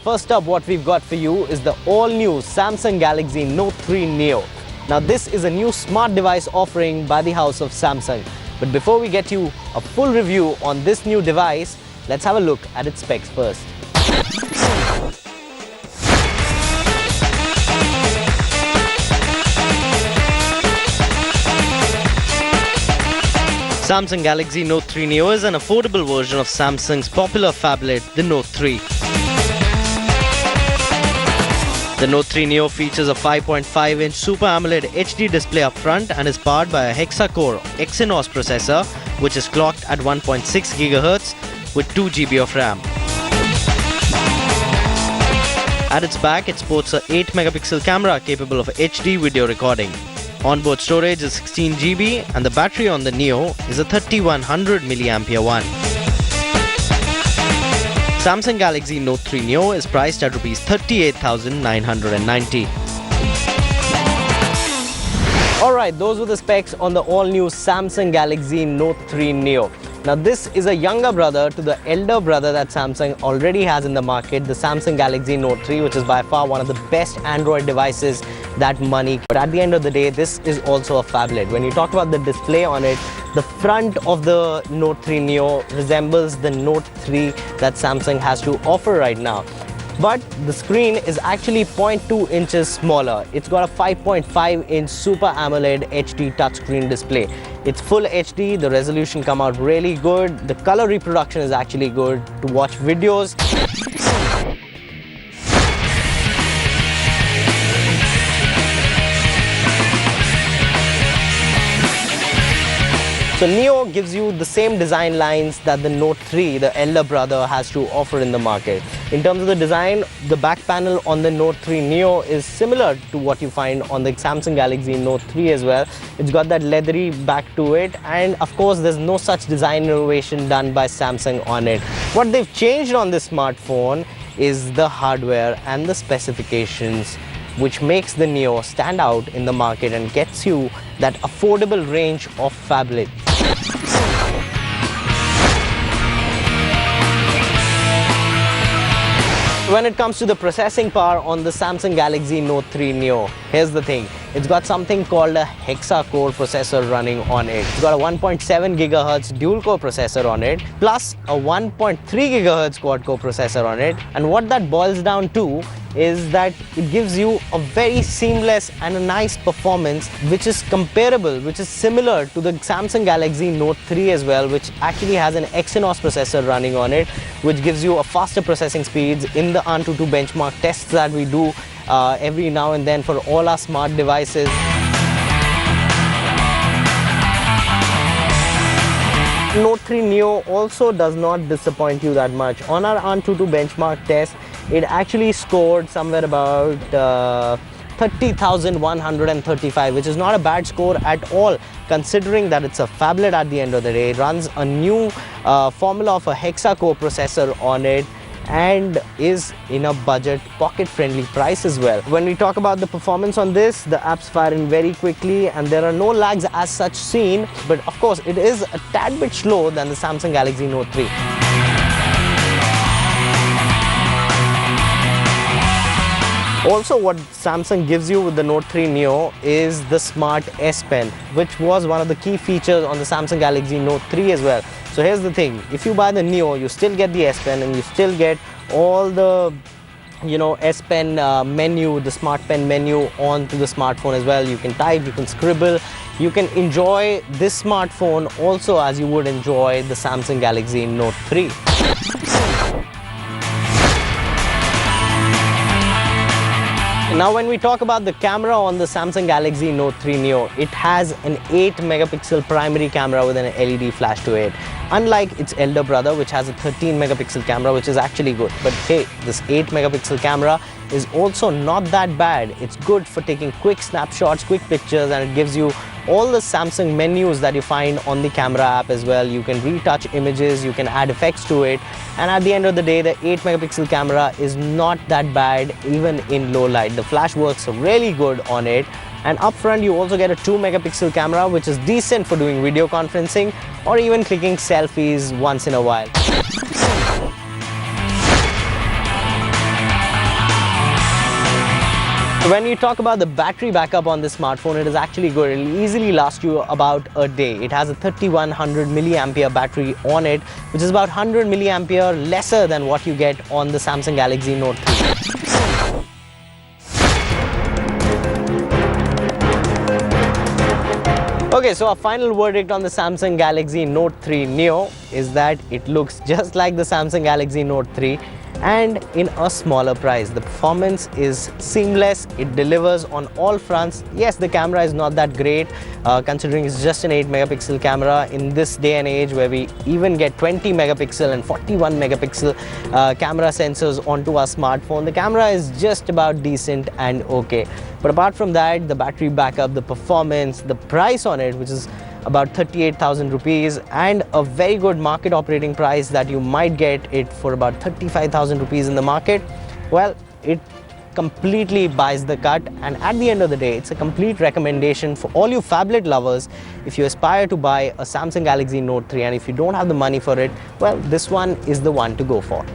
first up what we've got for you is the all-new Samsung Galaxy Note 3 Neo. Now this is a new smart device offering by the house of Samsung. But before we get you a full review on this new device, let's have a look at its specs first. Samsung Galaxy Note 3 Neo is an affordable version of Samsung's popular phablet, the Note 3. The Note 3 Neo features a 5.5-inch Super AMOLED HD display up front and is powered by a hexa-core Exynos processor, which is clocked at 1.6 GHz with 2 GB of RAM. At its back, it sports a 8-megapixel camera capable of HD video recording. Onboard storage is 16 GB and the battery on the Neo is a 3100 mAh one. Samsung Galaxy Note 3 Neo is priced at Rs 38,990. Alright, those were the specs on the all-new Samsung Galaxy Note 3 Neo. Now this is a younger brother to the elder brother that Samsung already has in the market, the Samsung Galaxy Note 3, which is by far one of the best Android devices that money. But at the end of the day, this is also a phablet. When you talk about the display on it, the front of the Note 3 Neo resembles the Note 3 that Samsung has to offer right now. But the screen is actually 0.2 inches smaller. It's got a 5.5-inch Super AMOLED HD touchscreen display. It's full HD, the resolution come out really good, the color reproduction is actually good to watch videos. So Neo gives you the same design lines that the Note 3, the elder brother, has to offer in the market. In terms of the design, the back panel on the Note 3 Neo is similar to what you find on the Samsung Galaxy Note 3 as well. It's got that leathery back to it, and of course there's no such design innovation done by Samsung on it. What they've changed on this smartphone is the hardware and the specifications, which makes the Neo stand out in the market and gets you that affordable range of phablet. When it comes to the processing power on the Samsung Galaxy Note 3 Neo, here's the thing. It's got something called a hexa-core processor running on it. It's got a 1.7 GHz dual-core processor on it, plus a 1.3 GHz quad-core processor on it. And what that boils down to is that it gives you a very seamless and a nice performance, which is comparable, which is similar to the Samsung Galaxy Note 3 as well, which actually has an Exynos processor running on it, which gives you a faster processing speeds in the AnTuTu benchmark tests that we do every now and then for all our smart devices. Note 3 Neo also does not disappoint you that much. On our AnTuTu benchmark test, it actually scored somewhere about 30,135, which is not a bad score at all, considering that it's a phablet at the end of the day. It runs a new formula of a hexa-core processor on it and is in a budget, pocket-friendly price as well. When we talk about the performance on this, the apps fire in very quickly and there are no lags as such seen, but of course it is a tad bit slower than the Samsung Galaxy Note 3. Also, what Samsung gives you with the Note 3 Neo is the Smart S Pen, which was one of the key features on the Samsung Galaxy Note 3 as well. So here's the thing, if you buy the Neo, you still get the S Pen and you still get all the S Pen menu, the Smart Pen menu onto the smartphone as well. You can type, you can scribble, you can enjoy this smartphone also as you would enjoy the Samsung Galaxy Note 3. Now when we talk about the camera on the Samsung Galaxy Note 3 Neo, it has an 8-megapixel primary camera with an LED flash to it. Unlike its elder brother, which has a 13-megapixel camera, which is actually good. But hey, this 8-megapixel camera is also not that bad. It's good for taking quick snapshots, quick pictures, and it gives you all the Samsung menus that you find on the camera app as well. You can retouch images, you can add effects to it, and at the end of the day, the 8-megapixel camera is not that bad even in low light. The flash works really good on it, and up front you also get a 2-megapixel camera, which is decent for doing video conferencing or even clicking selfies once in a while. When you talk about the battery backup on this smartphone, it is actually good. It will easily last you about a day. It has a 3100 milliampere battery on it, which is about 100 milliampere lesser than what you get on the Samsung Galaxy Note 3. Okay, so our final verdict on the Samsung Galaxy Note 3 Neo is that it looks just like the Samsung Galaxy Note 3 and in a smaller price. The performance is seamless, it delivers on all fronts. Yes, the camera is not that great considering it's just an 8 megapixel camera in this day and age where we even get 20 megapixel and 41 megapixel camera sensors onto our smartphone. The camera is just about decent and okay. But apart from that, the battery backup, the performance, the price on it, which is about 38,000 rupees, and a very good market operating price that you might get it for about 35,000 rupees in the market, well, it completely buys the cut. And at the end of the day, it's a complete recommendation for all you phablet lovers. If you aspire to buy a Samsung Galaxy Note 3 and if you don't have the money for it, well, this one is the one to go for.